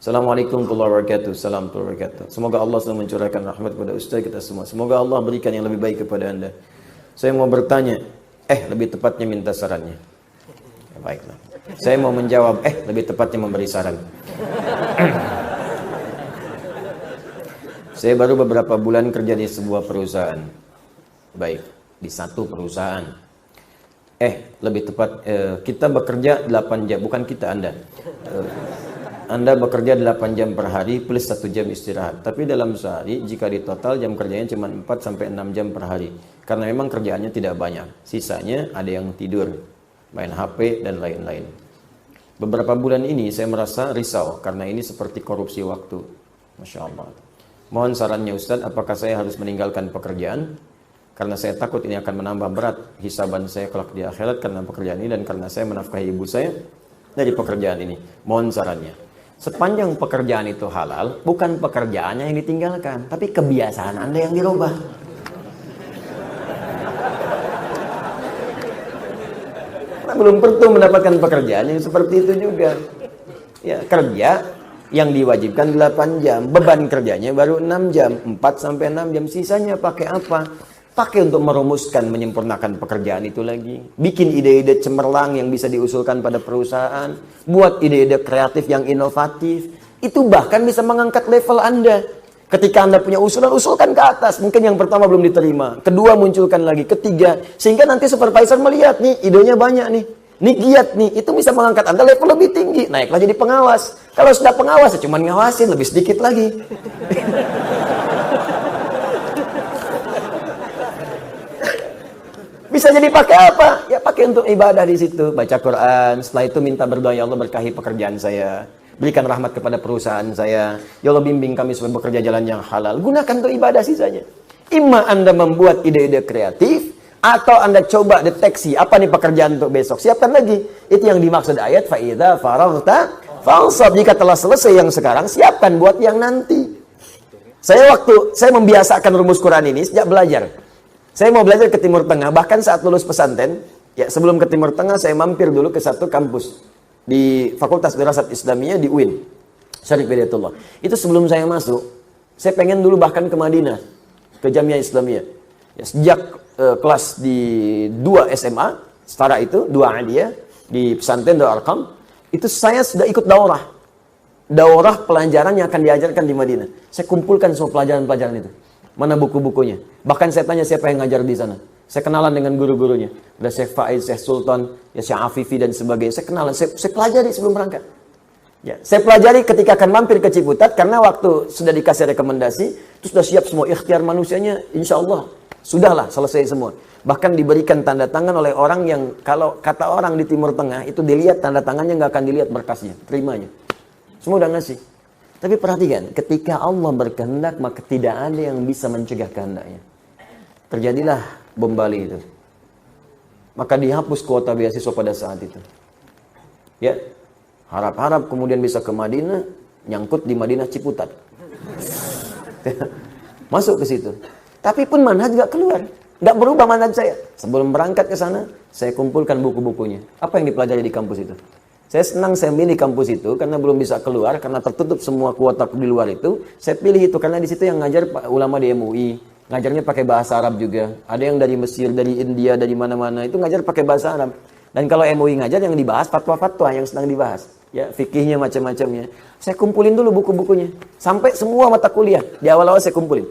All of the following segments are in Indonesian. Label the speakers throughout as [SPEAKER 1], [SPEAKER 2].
[SPEAKER 1] Assalamualaikum warahmatullahi wabarakatuh. Salam warahmatullahi wabarakatuh. Semoga Allah selalu mencurahkan rahmat kepada ustaz kita semua. Semoga Allah berikan yang lebih baik kepada anda. Saya mau bertanya, lebih tepatnya minta sarannya. Ya, baiklah. Saya mau menjawab, lebih tepatnya memberi saran. Saya baru beberapa bulan kerja di sebuah perusahaan. Baik, di satu perusahaan. Lebih tepat, kita bekerja 8 jam, bukan kita, Anda. Anda bekerja 8 jam per hari plus 1 jam istirahat. Tapi dalam sehari, jika di total jam kerjanya cuma 4-6 jam per hari. Karena memang kerjaannya tidak banyak. Sisanya ada yang tidur, main HP, dan lain-lain. Beberapa bulan ini saya merasa risau, karena ini seperti korupsi waktu. Masya Allah. Mohon sarannya Ustadz, apakah saya harus meninggalkan pekerjaan? Karena saya takut ini akan menambah berat hisaban saya kelak di akhirat karena pekerjaan ini, dan karena saya menafkahi ibu saya dari pekerjaan ini. Mohon sarannya. Sepanjang pekerjaan itu halal, bukan pekerjaannya yang ditinggalkan, tapi kebiasaan Anda yang dirubah. Karena belum tentu mendapatkan pekerjaan yang seperti itu juga. Ya, kerja yang diwajibkan 8 jam, beban kerjanya baru 6 jam, 4-6 jam, sisanya pakai apa? Pakai untuk merumuskan, menyempurnakan pekerjaan itu lagi. Bikin ide-ide cemerlang yang bisa diusulkan pada perusahaan. Buat ide-ide kreatif yang inovatif. Itu bahkan bisa mengangkat level Anda. Ketika Anda punya usulan, usulkan ke atas. Mungkin yang pertama belum diterima. Kedua munculkan lagi. Ketiga. Sehingga nanti supervisor melihat nih, idenya banyak nih. Nih giat nih. Itu bisa mengangkat Anda level lebih tinggi. Naiklah jadi pengawas. Kalau sudah pengawas, ya cuma ngawasin. Lebih sedikit lagi. Bisa jadi pakai apa? Ya pakai untuk ibadah di situ, baca Quran. Setelah itu minta berdoa, ya Allah berkahi pekerjaan saya. Berikan rahmat kepada perusahaan saya. Ya Allah bimbing kami supaya bekerja jalan yang halal. Gunakan untuk ibadah sisanya. Imma Anda membuat ide-ide kreatif, atau Anda coba deteksi apa nih pekerjaan untuk besok. Siapkan lagi. Itu yang dimaksud ayat fa'idza faraghta fansab. Jika telah selesai yang sekarang, siapkan buat yang nanti. Saya membiasakan rumus Quran ini sejak belajar. Saya mau belajar ke Timur Tengah, bahkan saat lulus pesantren, ya sebelum ke Timur Tengah saya mampir dulu ke satu kampus di Fakultas Dirasat Islamiyah di UIN, Syarif Hidayatullah. Itu sebelum saya masuk, saya pengen dulu bahkan ke Madinah, ke Jamiah Islamiyah. Ya, sejak kelas di 2 SMA, setara itu, 2 Aliyah, di pesantren Darul Arqam, itu saya sudah ikut daurah. Daurah pelajaran yang akan diajarkan di Madinah. Saya kumpulkan semua pelajaran-pelajaran itu. Mana buku-bukunya? Bahkan saya tanya siapa yang ngajar di sana. Saya kenalan dengan guru-gurunya. Ada Syekh Faiz, Syekh Sultan, ya Syekh Afifi dan sebagainya. Saya kenalan, saya pelajari sebelum berangkat. Ya, saya pelajari ketika akan mampir ke Ciputat, karena waktu sudah dikasih rekomendasi, itu sudah siap semua ikhtiar manusianya, insya Allah sudahlah selesai semua. Bahkan diberikan tanda tangan oleh orang yang kalau kata orang di Timur Tengah itu dilihat tanda tangannya nggak akan dilihat berkasnya, terimanya. Semua udah ngasih. Tapi perhatikan, ketika Allah berkehendak, maka tidak ada yang bisa mencegah kehendaknya. Terjadilah bom Bali itu. Maka dihapus kuota beasiswa pada saat itu. Ya, harap-harap kemudian bisa ke Madinah, nyangkut di Madinah Ciputat. Masuk ke situ. Tapi pun manhaj gak keluar. Gak berubah manhaj saya. Sebelum berangkat ke sana, saya kumpulkan buku-bukunya. Apa yang dipelajari di kampus itu? Saya senang saya milih kampus itu karena belum bisa keluar, karena tertutup semua kuota di luar itu. Saya pilih itu karena di situ yang ngajar ulama di MUI, ngajarnya pakai bahasa Arab juga. Ada yang dari Mesir, dari India, dari mana-mana itu ngajar pakai bahasa Arab. Dan kalau MUI ngajar yang dibahas fatwa-fatwa yang sedang dibahas, ya fikihnya macam-macamnya. Saya kumpulin dulu buku-bukunya sampai semua mata kuliah di awal-awal saya kumpulin.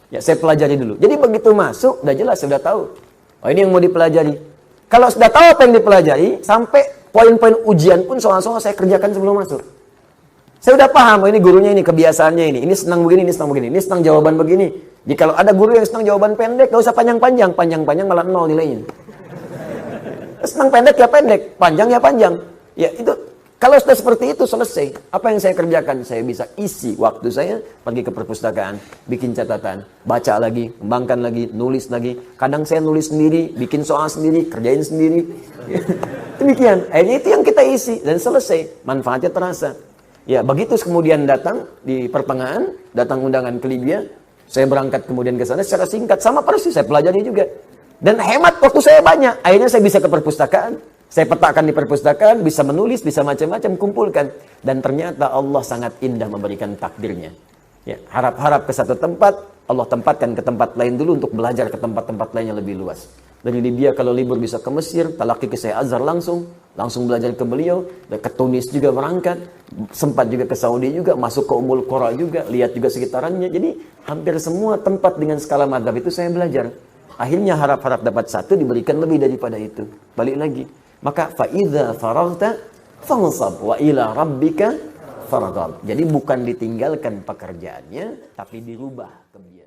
[SPEAKER 1] Ya saya pelajari dulu. Jadi begitu masuk udah jelas, sudah tahu. Oh ini yang mau dipelajari. Kalau sudah tahu apa yang dipelajari, sampai poin-poin ujian pun soal-soal saya kerjakan sebelum masuk. Saya udah paham, oh ini gurunya ini, kebiasaannya ini senang begini, ini senang begini, ini senang jawaban begini. Jadi kalau ada guru yang senang jawaban pendek, gak usah panjang-panjang. Panjang-panjang malah 0 nilainya. Senang pendek ya pendek, panjang ya panjang. Ya itu, kalau sudah seperti itu selesai. Apa yang saya kerjakan? Saya bisa isi waktu saya, pergi ke perpustakaan, bikin catatan, baca lagi, kembangkan lagi, nulis lagi. Kadang saya nulis sendiri, bikin soal sendiri, kerjain sendiri. Demikian, akhirnya itu yang kita isi dan selesai, manfaatnya terasa. Ya begitu kemudian datang di pertengahan, datang undangan ke Libya, saya berangkat kemudian ke sana secara singkat, sama persis saya pelajari juga. Dan hemat waktu saya banyak, akhirnya saya bisa ke perpustakaan, Saya petakan di perpustakaan, bisa menulis, bisa macam-macam, kumpulkan. Dan ternyata Allah sangat indah memberikan takdirnya. Ya, harap-harap ke satu tempat, Allah tempatkan ke tempat lain dulu untuk belajar ke tempat-tempat lain yang lebih luas. Dari Libya kalau libur bisa ke Mesir, talaki ke Syekh Azhar langsung belajar ke beliau, ke Tunis juga berangkat, sempat juga ke Saudi juga, masuk ke Ummul Qura juga, lihat juga sekitarannya. Jadi hampir semua tempat dengan skala madzhab itu saya belajar. Akhirnya harap-harap dapat satu, diberikan lebih daripada itu. Balik lagi. Maka fa'idha faraghta fansab wa ila rabbika farghab. Jadi bukan ditinggalkan pekerjaannya, tapi dirubah kebiasaan.